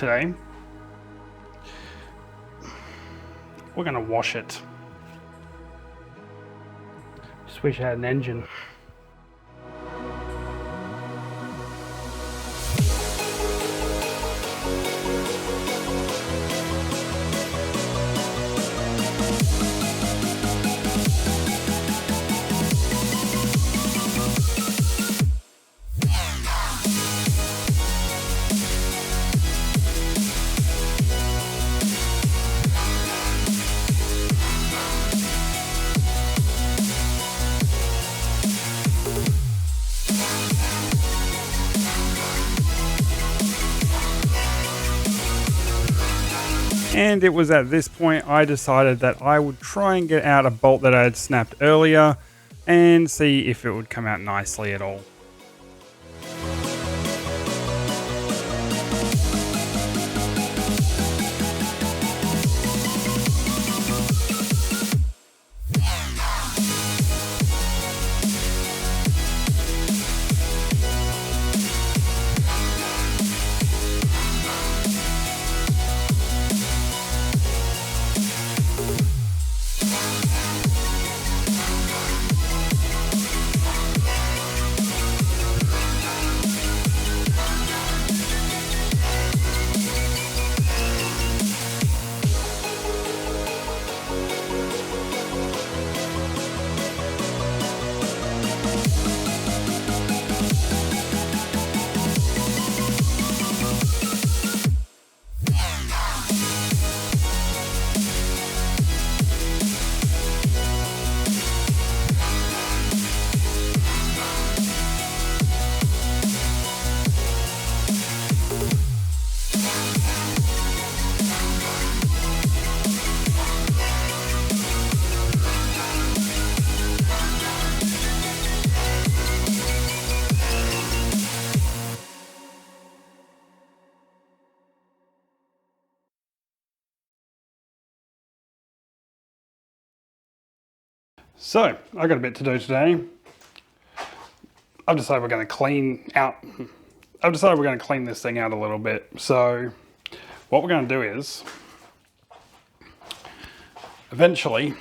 today. We're going to wash it. Just wish I had an engine. And it was at this point I decided that I would try and get out a bolt that I had snapped earlier and see if it would come out nicely at all. So, I got a bit to do today. I've decided we're going to clean this thing out a little bit. So, what we're going to do is, eventually,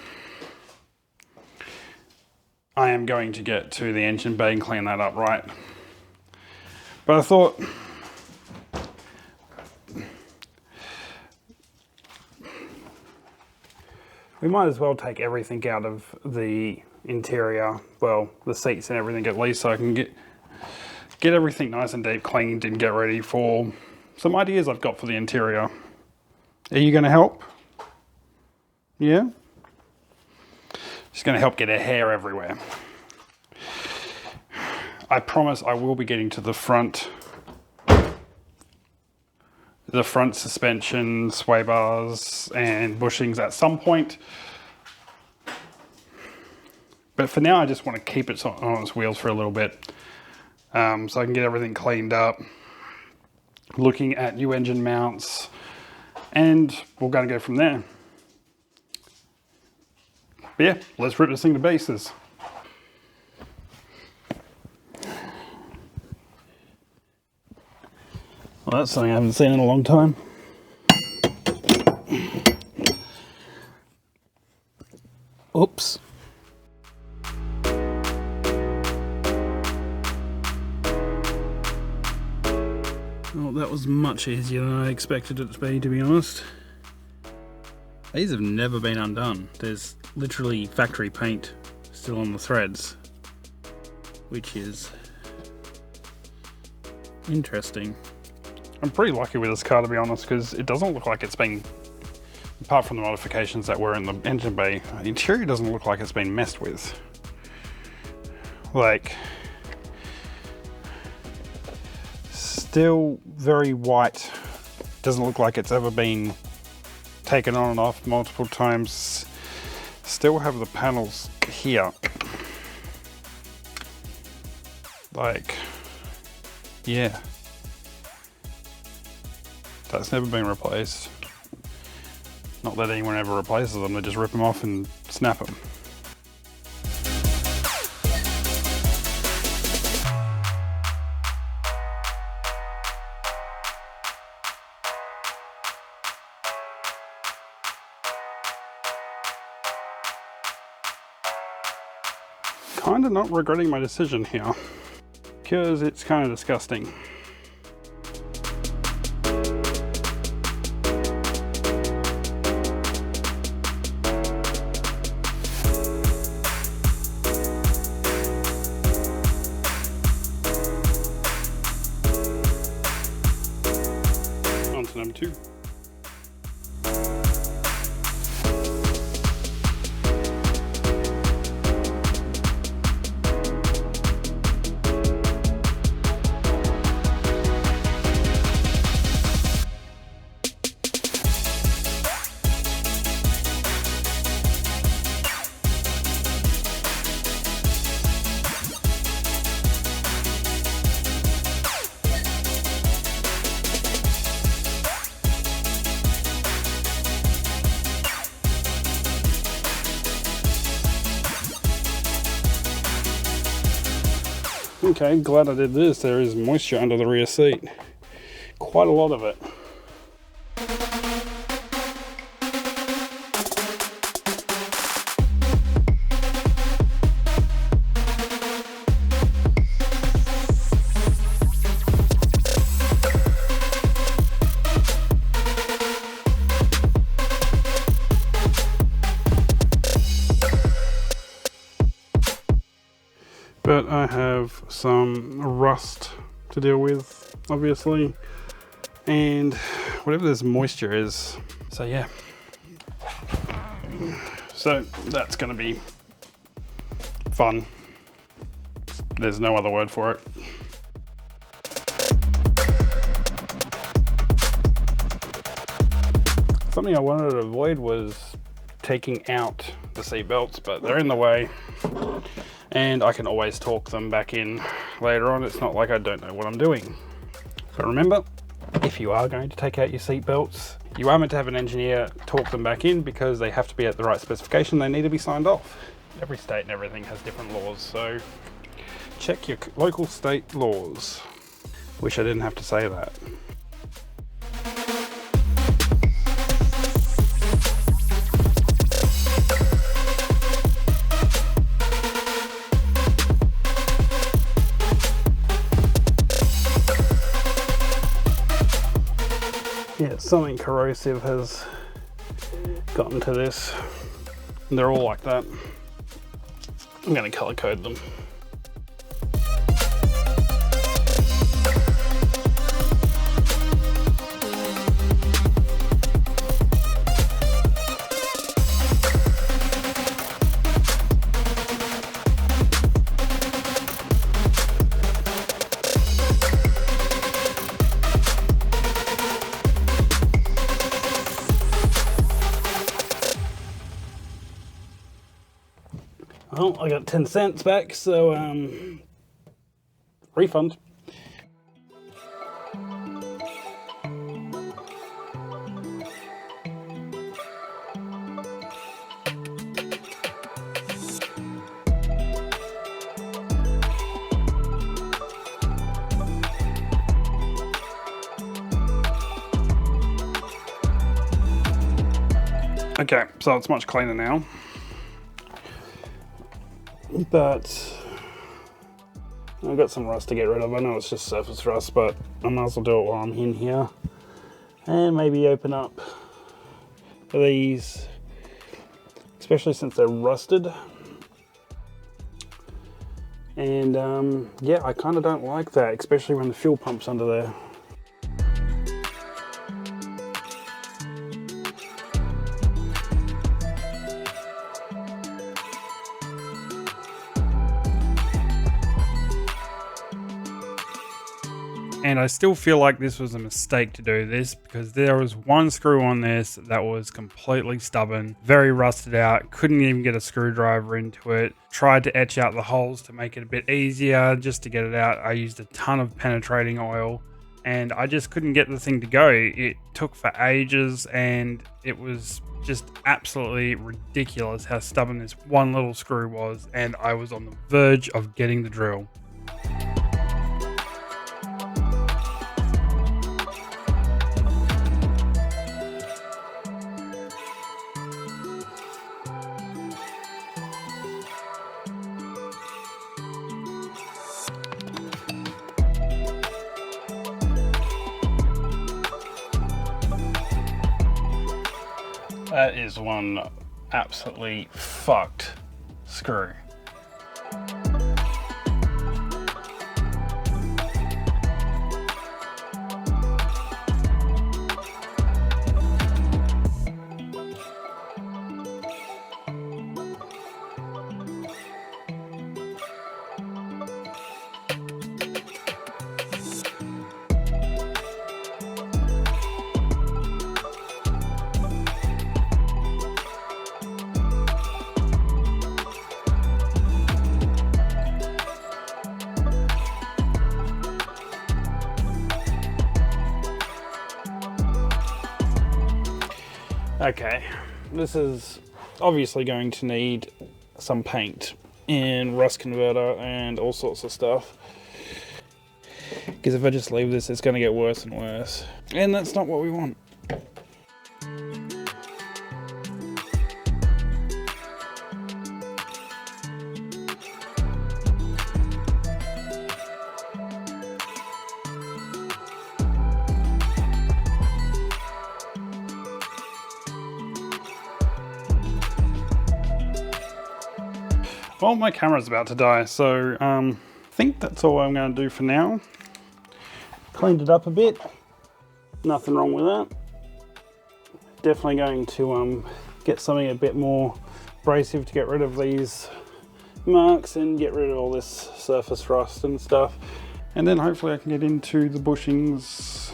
I am going to get to the engine bay and clean that up, right? But I thought, we might as well take everything out of the interior, well, the seats and everything at least, so I can get everything nice and deep cleaned and get ready for some ideas I've got for the interior. Are you going to help? Yeah? Just going to help get a hair everywhere. I promise I will be getting to the front suspension, sway bars and bushings at some point. But for now I just want to keep it on its wheels for a little bit, so I can get everything cleaned up, looking at new engine mounts, and we're going to go from there. But yeah, let's rip this thing to pieces. Well, that's something I haven't seen in a long time. Oops. Well, that was much easier than I expected it to be honest. These have never been undone. There's literally factory paint still on the threads, which is interesting. I'm pretty lucky with this car, to be honest, because it doesn't look like it's been, apart from the modifications that were in the engine bay, the interior doesn't look like it's been messed with. Like, still very white. Doesn't look like it's ever been taken on and off multiple times. Still have the panels here. Like, yeah. That's never been replaced. Not that anyone ever replaces them, they just rip them off and snap them. kind of not regretting my decision here, because it's kind of disgusting. On to number 2. Okay, glad I did this. There is moisture under the rear seat. Quite a lot of it. But I have some rust to deal with, obviously, and whatever this moisture is. So yeah, so that's going to be fun. There's no other word for it. Something I wanted to avoid was taking out the seat belts, but they're in the way. And I can always torque them back in later on. It's not like I don't know what I'm doing. So remember, if you are going to take out your seat belts, you are meant to have an engineer torque them back in, because they have to be at the right specification. They need to be signed off. Every state and everything has different laws, so check your local state laws. Wish I didn't have to say that. Yeah, something corrosive has gotten to this. They're all like that. I'm going to color code them. Well, I got 10 cents back, so refund. Okay, so it's much cleaner now. But I've got some rust to get rid of. I know it's just surface rust, but I might as well do it while I'm in here. And maybe open up these, especially since they're rusted. And yeah, I kind of don't like that, especially when the fuel pump's under there. And I still feel like this was a mistake to do this, because there was one screw on this that was completely stubborn, very rusted out, couldn't even get a screwdriver into it. Tried to etch out the holes to make it a bit easier just to get it out. I used a ton of penetrating oil and I just couldn't get the thing to go. It took for ages and it was just absolutely ridiculous how stubborn this one little screw was, and I was on the verge of getting the drill. That is one absolutely fucked screw. Okay, this is obviously going to need some paint and rust converter and all sorts of stuff. Because if I just leave this, it's going to get worse and worse. And that's not what we want. Well, my camera's about to die, so I think that's all I'm going to do for now. Cleaned it up a bit. Nothing wrong with that. Definitely going to get something a bit more abrasive to get rid of these marks and get rid of all this surface rust and stuff. And then hopefully I can get into the bushings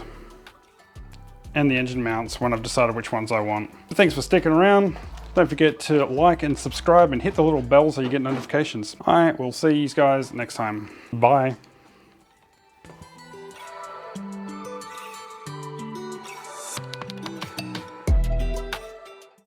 and the engine mounts when I've decided which ones I want. But thanks for sticking around. Don't forget to like and subscribe and hit the little bell so you get notifications. All right, we'll see you guys next time. Bye.